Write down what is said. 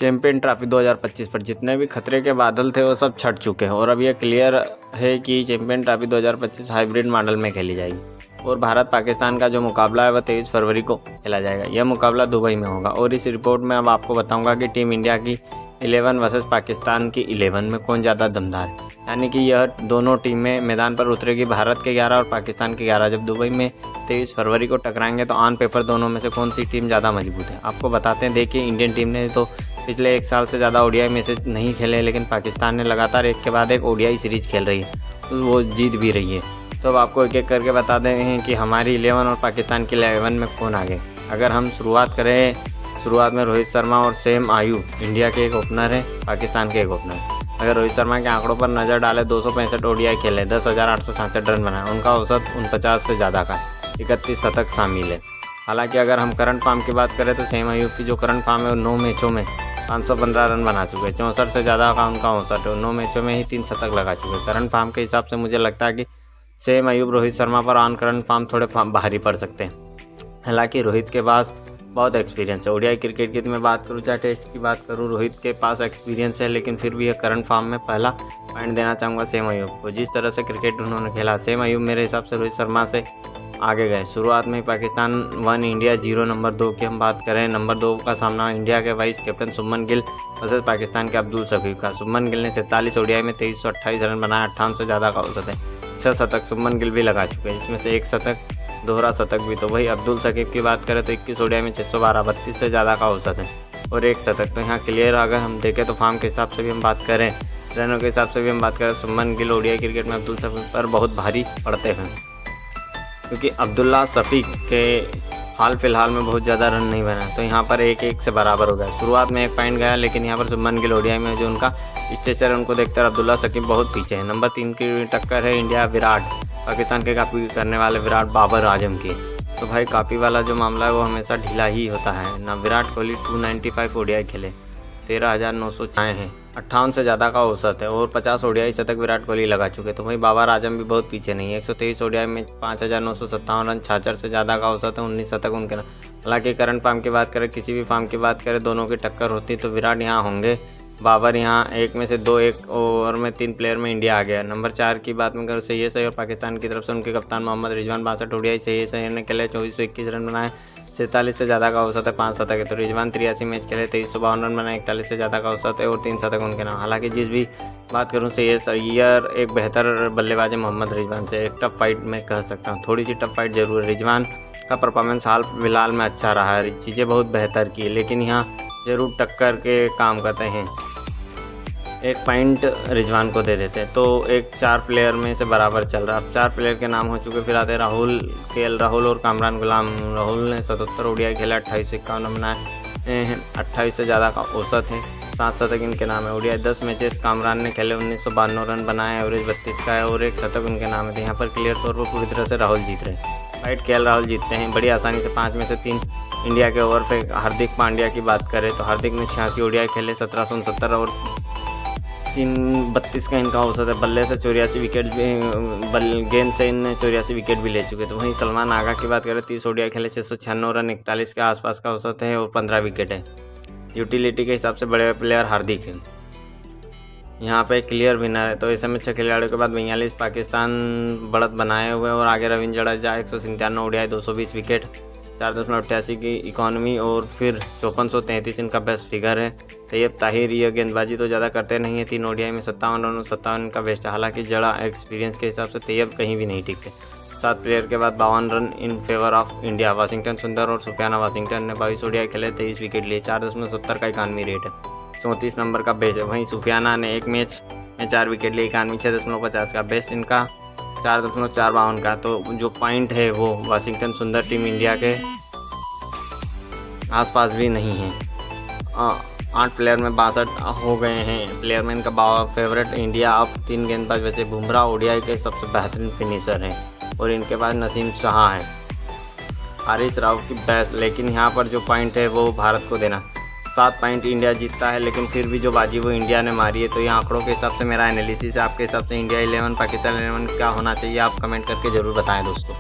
Champion trophy 2025 पर जितने भी खतरे के बादल थे वो सब छट चुके हैं और अब यह क्लियर है कि चैंपियन ट्रॉफी 2025 हाइब्रिड मॉडल में खेली जाएगी और भारत पाकिस्तान का जो मुकाबला है वह 23 फरवरी को खेला जाएगा। यह मुकाबला दुबई में होगा और इस रिपोर्ट में अब आपको बताऊंगा कि टीम इंडिया की 11 वर्सेस पाकिस्तान की 11 में कौन ज़्यादा दमदार है, यानी कि यह दोनों टीमें मैदान पर उतरेगी, भारत के 11 और पाकिस्तान के 11। जब दुबई में 23 फरवरी को टकराएंगे तो ऑन पेपर दोनों में से कौन सी टीम ज़्यादा मजबूत है आपको बताते हैं। देखिए, इंडियन टीम ने तो पिछले 1 साल से ज़्यादा ओडीआई मैचेज नहीं खेले, लेकिन पाकिस्तान ने लगातार एक के बाद एक ओडीआई सीरीज खेल रही है, तो वो जीत भी रही है। तो अब आपको एक एक करके बता दें हैं कि हमारी 11 और पाकिस्तान की 11 में कौन आगे। अगर हम शुरुआत करें, शुरुआत में रोहित शर्मा और सेम आयु इंडिया के एक ओपनर है, पाकिस्तान के एक ओपनर। अगर रोहित शर्मा के आंकड़ों पर नज़र डालें, 265 ओडीआई खेले, 10,866 रन बनाए, उनका औसत 49 से ज़्यादा का 31 शतक शामिल है। हालांकि अगर हम करंट फॉर्म की बात करें तो सेम आयु की जो करंट फॉर्म है वो 9 मैचों में 515 रन बना चुके हैं, 64 से ज़्यादा का उनका औसत है, 9 मैचों में ही 3 शतक लगा चुके हैं। करंट फॉर्म के हिसाब से मुझे लगता है कि सेम अयूब रोहित शर्मा पर ऑन करंट फॉर्म थोड़े भारी पड़ सकते हैं। हालांकि रोहित के पास बहुत एक्सपीरियंस है ओडीआई क्रिकेट की, तो मैं बात करूँ चाहे टेस्ट की बात करूँ, रोहित के पास एक्सपीरियंस है, लेकिन फिर भी ये करंट फॉर्म में पहला पॉइंट देना चाहूँगा सेम अयूब को। जिस तरह से क्रिकेट उन्होंने खेला, सेम अयूब मेरे हिसाब से रोहित शर्मा से आगे गए। शुरुआत में पाकिस्तान 1 इंडिया 0। नंबर 2 की हम बात करें, नंबर 2 का सामना इंडिया के vice captain Shubman Gill versus Pakistan के अब्दुल शकीब का। शुभमन गिल ने 47 ओडीआई में 2328 रन बनाए, 58 से ज़्यादा का औसत है। 6 शतक शुभमन गिल भी लगा चुके हैं, जिसमें से 1 शतक दोहरा शतक भी। तो वही अब्दुल शकीब की बात करें तो 21 ओडीआई में 612, 32 से ज़्यादा का औसत है और 1 शतक। तो यहाँ क्लियर अगर हम देखें तो फॉर्म के हिसाब से भी हम बात करें, रनों के हिसाब से भी हम बात करें, शुभमन गिल ओडीआई क्रिकेट में अब्दुल शकीब पर बहुत भारी पड़ते हैं, क्योंकि अब्दुल्ला शफीक के हाल फिलहाल में बहुत ज़्यादा रन नहीं बना, तो यहाँ पर 1-1 से बराबर हो गया। शुरुआत में 1 पॉइंट गया, लेकिन यहाँ पर शुभमन गिल ओडीआई में जो उनका स्टेचर है उनको देखकर अब्दुल्ला शकीब बहुत पीछे है। नंबर 3 की टक्कर है इंडिया विराट, पाकिस्तान के कापी करने वाले विराट बाबर आजम की। तो भाई कापी वाला जो मामला है वो हमेशा ढीला ही होता है ना। विराट कोहली 295 ओडीआई खेले, 13,900 हैं, 58 से ज़्यादा का औसत है और 50 ओडीआई शतक विराट कोहली लगा चुके। तो भाई बाबर आजम भी बहुत पीछे नहीं है, 123 ओडीआई में 5,957 रन, 66 से ज़्यादा का औसत है, 19 शतक उनके नाम। हालांकि करंट फॉर्म की बात करें, किसी भी फॉर्म की बात करें, दोनों की टक्कर होती तो विराट यहाँ होंगे, बाबर यहाँ 1 में से 2, 1 ओवर में 3 प्लेयर में इंडिया आ गया। नंबर 4 की बात में करें, सही है और पाकिस्तान की तरफ से उनके कप्तान मोहम्मद रिजवान 62 ओडीआई सही ने खेले, 2421 रन बनाए, 47 से ज़्यादा का औसत है, 5 शतक है। तो रिजवान 83 मैच खेले, 2352 रन बनाए, 41 से ज़्यादा का औसत है और 3 शतक उनके नाम। हालांकि जिस भी बात करूँ सैयद एक बेहतर बल्लेबाज है मोहम्मद रिजवान से, एक टफ फाइट मैं कह सकता हूँ, थोड़ी सी टफ फाइट जरूर है। रिजवान का परफॉर्मेंस हाल फिलहाल में अच्छा रहा है, चीज़ें बहुत बेहतर की, लेकिन यहाँ ज़रूर टक्कर के काम करते हैं। 1 पॉइंट रिजवान को दे देते हैं, तो एक 4 प्लेयर में से बराबर चल रहा है। अब 4 प्लेयर के नाम हो चुके, फिर आते राहुल, केएल राहुल और कामरान गुलाम। राहुल ने 77 ओडीआई खेला, 2851 बनाए, 28 से ज़्यादा का औसत है, 7 शतक इनके नाम है। ओडीआई 10 मैचेस कामरान ने खेले, 1992 रन बनाए, एवरेज 32 का है और 1 शतक उनके नाम है। तो यहाँ पर क्लियर तौर पर पूरी तरह से राहुल जीत रहे हैं। फाइट केएल राहुल जीतते हैं बड़ी आसानी से, 5 में से 3 इंडिया के ओवर पे। हार्दिक पांड्या की बात करें तो हार्दिक ने 86 ओडीआई खेले, 1769 और 32 का इनका औसत है। बल्ले से 84 विकेट भी, गेंद से इन 84 विकेट भी ले चुके। तो वहीं सलमान आगा की बात करें, 30 ओडीआई खेले, 696 रन, 41 के आसपास का औसत है और 15 विकेट है। यूटिलिटी के हिसाब से बड़े प्लेयर हार्दिक है, यहाँ पे क्लियर विनर है। तो ऐसे में 6 खिलाड़ियों के बाद 42 पाकिस्तान बढ़त बनाए हुए और आगे रविंद्र जडेजा 197 ओडीआई, 220 विकेट, 4.88 की इकॉनमी और फिर 5433 इनका बेस्ट फिगर है। तैयब ताहिर ये गेंदबाजी तो ज़्यादा करते नहीं है, 3 ओडीआई में 57 रन और 57 इनका बेस्ट है। हालांकि जड़ा एक्सपीरियंस के हिसाब से तैयब कहीं भी नहीं टिकते। 7 प्लेयर के बाद 52 run in favour of India. Washington सुंदर और सुफियाना वाशिंगटन ने 22 ओडीआई खेले, 23 विकेट लिए, 4.70 का इकॉनमी रेट है, 34 नंबर का बेस्ट है। वहीं सुफियाना ने 1 मैच में 4 विकेट लिए, इकॉनमी 6.50 का, बेस्ट इनका 4.452 का। तो जो पॉइंट है वो वाशिंगटन सुंदर टीम इंडिया के आसपास भी नहीं है। 8 प्लेयर में 62 हो गए हैं। प्लेयर में इनका फेवरेट इंडिया अब 3 गेंदबाज वैसे बुमराह ओडीआई के सबसे बेहतरीन फिनिशर हैं और इनके पास नसीम शाह है, हारिस राव की बेस्ट। लेकिन यहाँ पर जो पॉइंट है वो भारत को देना, 7 पॉइंट इंडिया जीतता है, लेकिन फिर भी जो बाजी वो इंडिया ने मारी है। तो ये आंकड़ों के हिसाब से मेरा एनालिसिस है। आपके हिसाब से इंडिया 11 पाकिस्तान 11 क्या होना चाहिए, आप कमेंट करके ज़रूर बताएं दोस्तों।